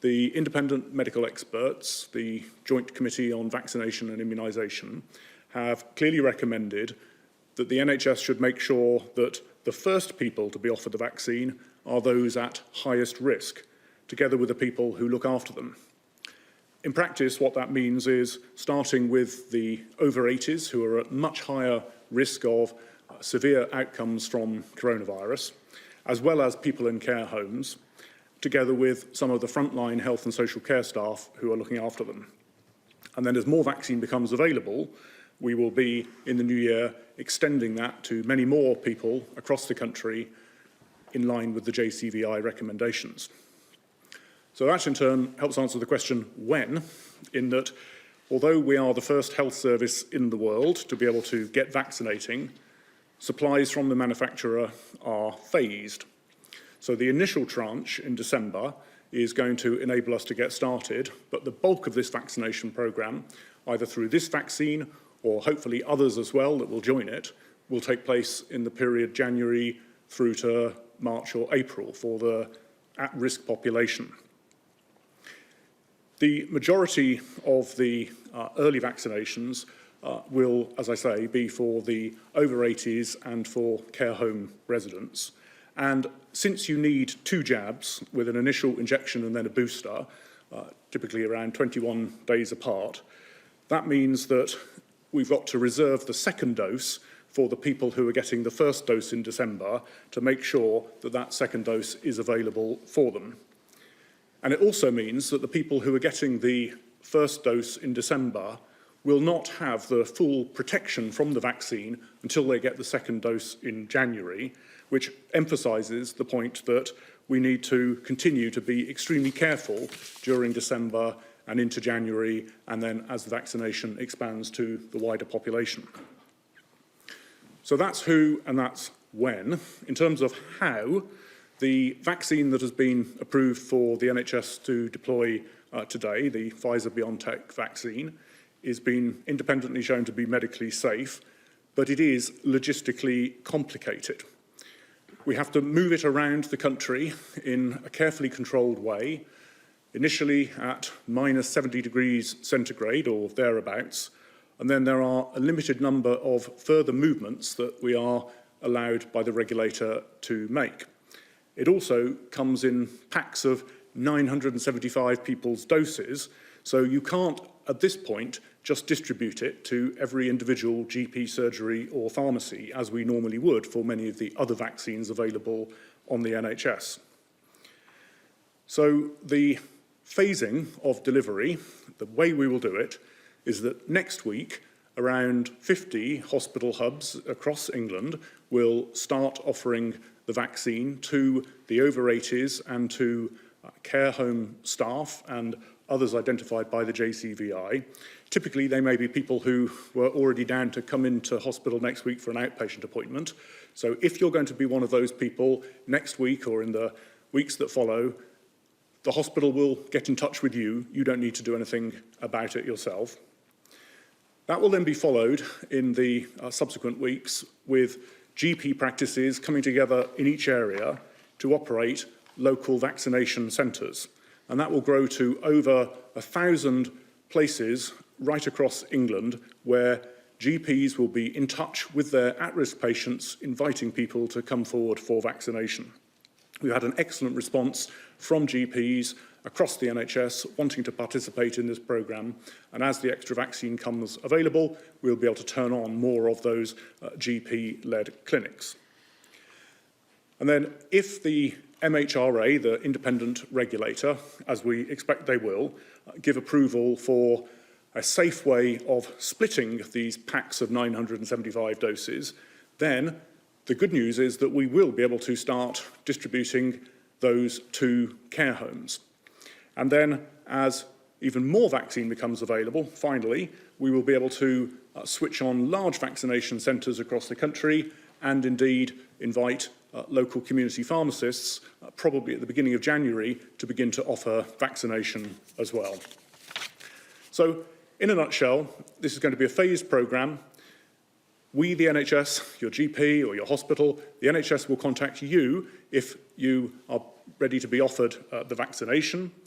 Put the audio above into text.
the independent medical experts, the Joint Committee on Vaccination and Immunisation, have clearly recommended that the NHS should make sure that the first people to be offered the vaccine are those at highest risk, together with the people who look after them. In practice, what that means is starting with the over 80s, who are at much higher risk of severe outcomes from coronavirus, as well as people in care homes, together with some of the frontline health and social care staff who are looking after them. And then as more vaccine becomes available, we will be, in the new year, extending that to many more people across the country in line with the JCVI recommendations. So that, in turn, helps answer the question when, in that although we are the first health service in the world to be able to get vaccinating, supplies from the manufacturer are phased. So the initial tranche in December is going to enable us to get started, but the bulk of this vaccination programme, either through this vaccine or hopefully others as well that will join it, will take place in the period January through to March or April for the at-risk population. The majority of the early vaccinations will, as I say, be for the over 80s and for care home residents. And since you need 2 jabs with an initial injection and then a booster, typically around 21 days apart, that means that we've got to reserve the second dose for the people who are getting the first dose in December to make sure that that second dose is available for them. And it also means that the people who are getting the first dose in December will not have the full protection from the vaccine until they get the second dose in January, which emphasises the point that we need to continue to be extremely careful during December and into January, and then as the vaccination expands to the wider population. So that's who and that's when. In terms of how, the vaccine that has been approved for the NHS to deploy today, the Pfizer-BioNTech vaccine, is being independently shown to be medically safe, but it is logistically complicated. We have to move it around the country in a carefully controlled way, initially at minus 70 degrees centigrade or thereabouts, and then there are a limited number of further movements that we are allowed by the regulator to make. It also comes in packs of 975 people's doses, so you can't, at this point, just distribute it to every individual GP surgery or pharmacy, as we normally would for many of the other vaccines available on the NHS. So the phasing of delivery, the way we will do it, is that next week, around 50 hospital hubs across England will start offering the vaccine to the over 80s and to care home staff and others identified by the JCVI. Typically, they may be people who were already down to come into hospital next week for an outpatient appointment. So if you're going to be one of those people next week or in the weeks that follow, the hospital will get in touch with you. You don't need to do anything about it yourself. That will then be followed in the subsequent weeks with GP practices coming together in each area to operate local vaccination centres. And that will grow to over 1,000 places right across England where GPs will be in touch with their at-risk patients, inviting people to come forward for vaccination. We've had an excellent response from GPs across the NHS wanting to participate in this programme, and as the extra vaccine comes available, we'll be able to turn on more of those GP-led clinics. And then if the MHRA, the independent regulator, as we expect they will, give approval for a safe way of splitting these packs of 975 doses, then the good news is that we will be able to start distributing those to care homes. And then as even more vaccine becomes available, finally, we will be able to switch on large vaccination centres across the country and indeed invite local community pharmacists, probably at the beginning of January, to begin to offer vaccination as well. So, in a nutshell, this is going to be a phased programme. We, the NHS, your GP or your hospital, the NHS will contact you if you are ready to be offered the vaccination.